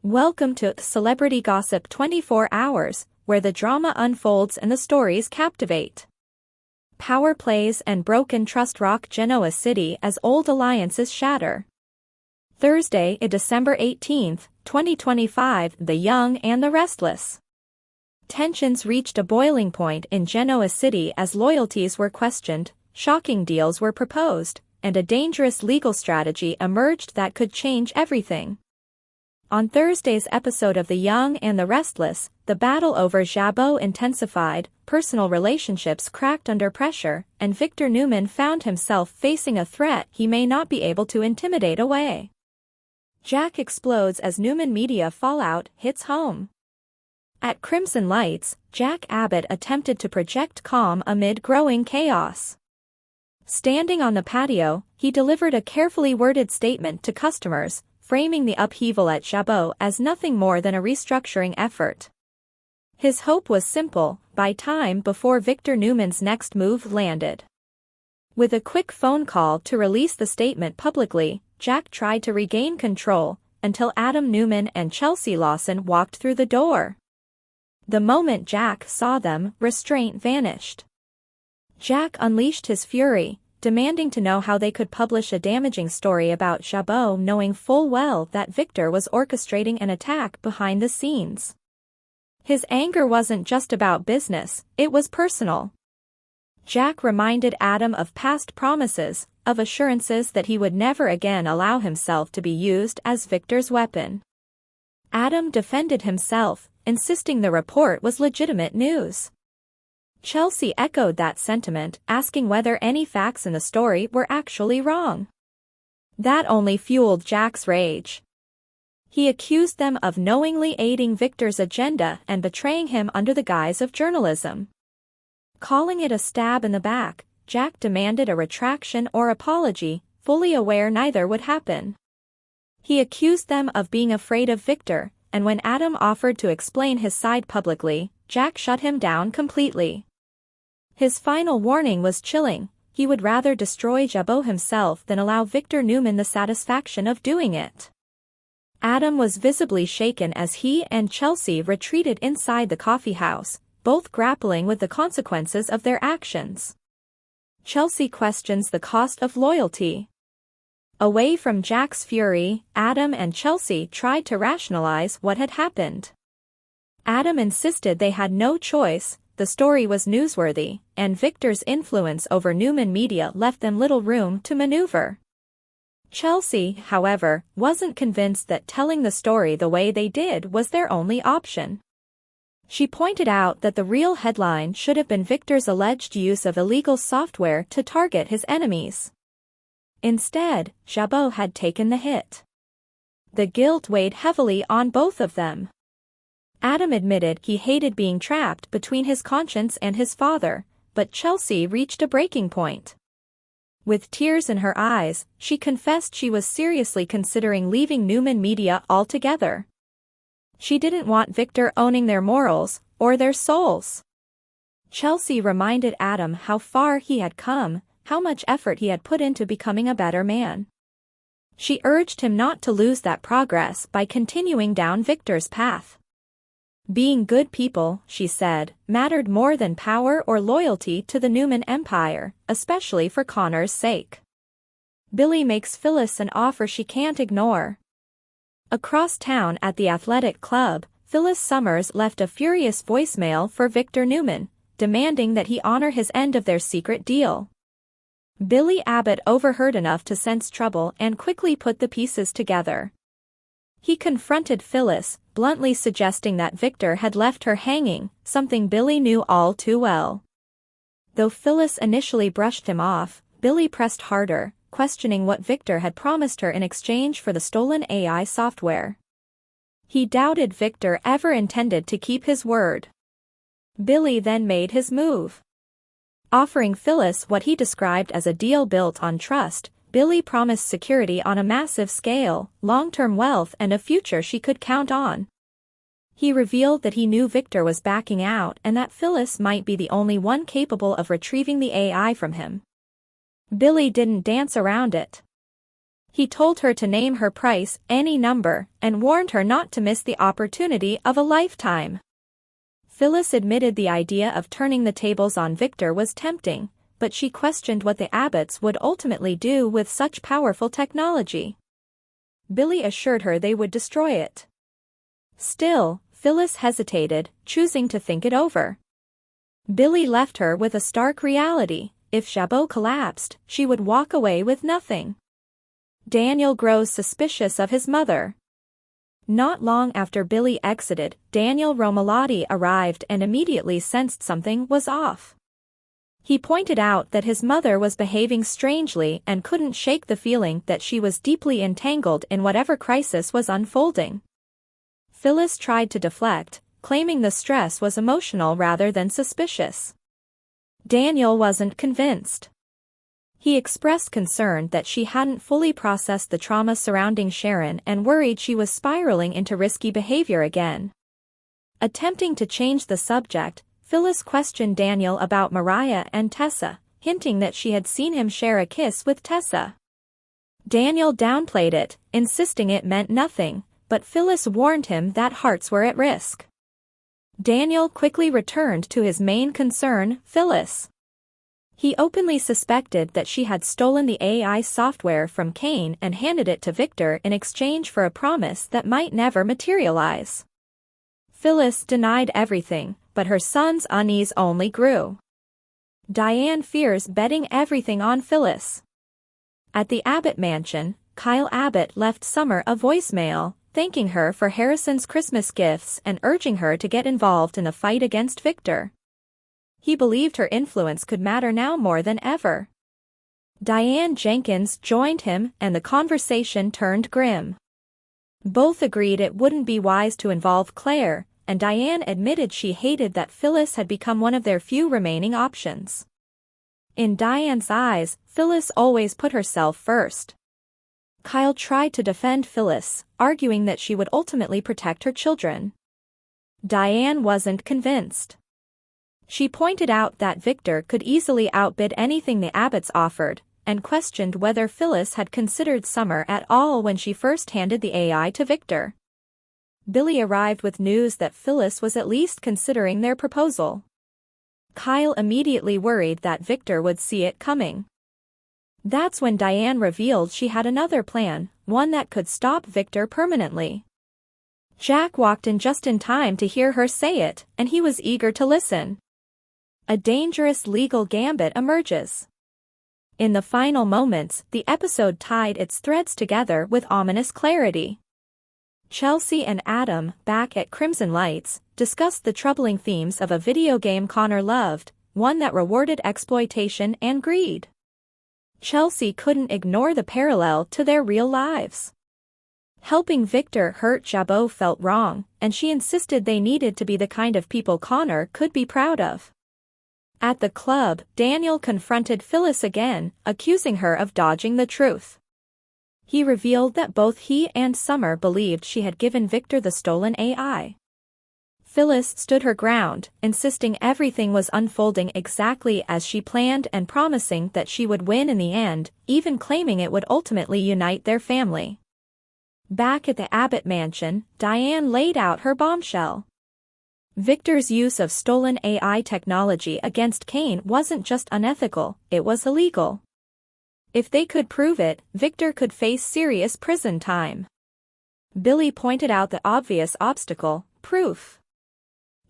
Welcome to Celebrity Gossip 24 Hours, where the drama unfolds and the stories captivate. Power plays and broken trust rock Genoa City as old alliances shatter. Thursday, December 18, 2025, The Young and the Restless. Tensions reached a boiling point in Genoa City as loyalties were questioned, shocking deals were proposed, and a dangerous legal strategy emerged that could change everything. On Thursday's episode of The Young and the Restless, the battle over Jabot intensified, personal relationships cracked under pressure, and Victor Newman found himself facing a threat he may not be able to intimidate away. Jack explodes as Newman media fallout hits home. At Crimson Lights, Jack Abbott attempted to project calm amid growing chaos. Standing on the patio, he delivered a carefully worded statement to customers, framing the upheaval at Jabot as nothing more than a restructuring effort. His hope was simple: buy time before Victor Newman's next move landed. With a quick phone call to release the statement publicly, Jack tried to regain control, until Adam Newman and Chelsea Lawson walked through the door. The moment Jack saw them, restraint vanished. Jack unleashed his fury, demanding to know how they could publish a damaging story about Jabot knowing full well that Victor was orchestrating an attack behind the scenes. His anger wasn't just about business, it was personal. Jack reminded Adam of past promises, of assurances that he would never again allow himself to be used as Victor's weapon. Adam defended himself, insisting the report was legitimate news. Chelsea echoed that sentiment, asking whether any facts in the story were actually wrong. That only fueled Jack's rage. He accused them of knowingly aiding Victor's agenda and betraying him under the guise of journalism. Calling it a stab in the back, Jack demanded a retraction or apology, fully aware neither would happen. He accused them of being afraid of Victor, and when Adam offered to explain his side publicly, Jack shut him down completely. His final warning was chilling: he would rather destroy Jabot himself than allow Victor Newman the satisfaction of doing it. Adam was visibly shaken as he and Chelsea retreated inside the coffee house, both grappling with the consequences of their actions. Chelsea questions the cost of loyalty. Away from Jack's fury, Adam and Chelsea tried to rationalize what had happened. Adam insisted they had no choice. The story was newsworthy, and Victor's influence over Newman media left them little room to maneuver. Chelsea, however, wasn't convinced that telling the story the way they did was their only option. She pointed out that the real headline should have been Victor's alleged use of illegal software to target his enemies. Instead, Jabot had taken the hit. The guilt weighed heavily on both of them. Adam admitted he hated being trapped between his conscience and his father, but Chelsea reached a breaking point. With tears in her eyes, she confessed she was seriously considering leaving Newman Media altogether. She didn't want Victor owning their morals, or their souls. Chelsea reminded Adam how far he had come, how much effort he had put into becoming a better man. She urged him not to lose that progress by continuing down Victor's path. Being good people, she said, mattered more than power or loyalty to the Newman empire, especially for Connor's sake. Billy makes Phyllis an offer she can't ignore. Across town at the athletic club, Phyllis Summers left a furious voicemail for Victor Newman, demanding that he honor his end of their secret deal. Billy Abbott overheard enough to sense trouble and quickly put the pieces together. He confronted Phyllis, bluntly suggesting that Victor had left her hanging, something Billy knew all too well. Though Phyllis initially brushed him off, Billy pressed harder, questioning what Victor had promised her in exchange for the stolen AI software. He doubted Victor ever intended to keep his word. Billy then made his move. Offering Phyllis what he described as a deal built on trust, Billy promised security on a massive scale, long-term wealth and a future she could count on. He revealed that he knew Victor was backing out and that Phyllis might be the only one capable of retrieving the AI from him. Billy didn't dance around it. He told her to name her price, any number, and warned her not to miss the opportunity of a lifetime. Phyllis admitted the idea of turning the tables on Victor was tempting, but she questioned what the Abbotts would ultimately do with such powerful technology. Billy assured her they would destroy it. Still, Phyllis hesitated, choosing to think it over. Billy left her with a stark reality: if Jabot collapsed, she would walk away with nothing. Daniel grows suspicious of his mother. Not long after Billy exited, Daniel Romalotti arrived and immediately sensed something was off. He pointed out that his mother was behaving strangely and couldn't shake the feeling that she was deeply entangled in whatever crisis was unfolding. Phyllis tried to deflect, claiming the stress was emotional rather than suspicious. Daniel wasn't convinced. He expressed concern that she hadn't fully processed the trauma surrounding Sharon and worried she was spiraling into risky behavior again. Attempting to change the subject, Phyllis questioned Daniel about Mariah and Tessa, hinting that she had seen him share a kiss with Tessa. Daniel downplayed it, insisting it meant nothing, but Phyllis warned him that hearts were at risk. Daniel quickly returned to his main concern, Phyllis. He openly suspected that she had stolen the AI software from Kane and handed it to Victor in exchange for a promise that might never materialize. Phyllis denied everything, but her son's unease only grew. Diane fears betting everything on Phyllis. At the Abbott mansion, Kyle Abbott left Summer a voicemail, thanking her for Harrison's Christmas gifts and urging her to get involved in the fight against Victor. He believed her influence could matter now more than ever. Diane Jenkins joined him and the conversation turned grim. Both agreed it wouldn't be wise to involve Claire, and Diane admitted she hated that Phyllis had become one of their few remaining options. In Diane's eyes, Phyllis always put herself first. Kyle tried to defend Phyllis, arguing that she would ultimately protect her children. Diane wasn't convinced. She pointed out that Victor could easily outbid anything the Abbotts offered, and questioned whether Phyllis had considered Summer at all when she first handed the AI to Victor. Billy arrived with news that Phyllis was at least considering their proposal. Kyle immediately worried that Victor would see it coming. That's when Diane revealed she had another plan, one that could stop Victor permanently. Jack walked in just in time to hear her say it, and he was eager to listen. A dangerous legal gambit emerges. In the final moments, the episode tied its threads together with ominous clarity. Chelsea and Adam, back at Crimson Lights, discussed the troubling themes of a video game Connor loved, one that rewarded exploitation and greed. Chelsea couldn't ignore the parallel to their real lives. Helping Victor hurt Jabot felt wrong, and she insisted they needed to be the kind of people Connor could be proud of. At the club, Daniel confronted Phyllis again, accusing her of dodging the truth. He revealed that both he and Summer believed she had given Victor the stolen AI. Phyllis stood her ground, insisting everything was unfolding exactly as she planned and promising that she would win in the end, even claiming it would ultimately unite their family. Back at the Abbott mansion, Diane laid out her bombshell. Victor's use of stolen AI technology against Kane wasn't just unethical, it was illegal. If they could prove it, Victor could face serious prison time. Billy pointed out the obvious obstacle: proof.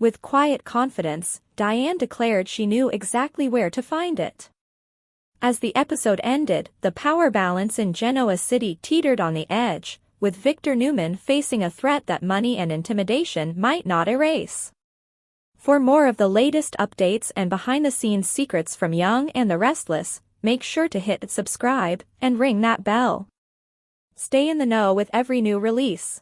With quiet confidence, Diane declared she knew exactly where to find it. As the episode ended, the power balance in Genoa City teetered on the edge, with Victor Newman facing a threat that money and intimidation might not erase. For more of the latest updates and behind-the-scenes secrets from Young and the Restless, make sure to hit subscribe and ring that bell. Stay in the know with every new release.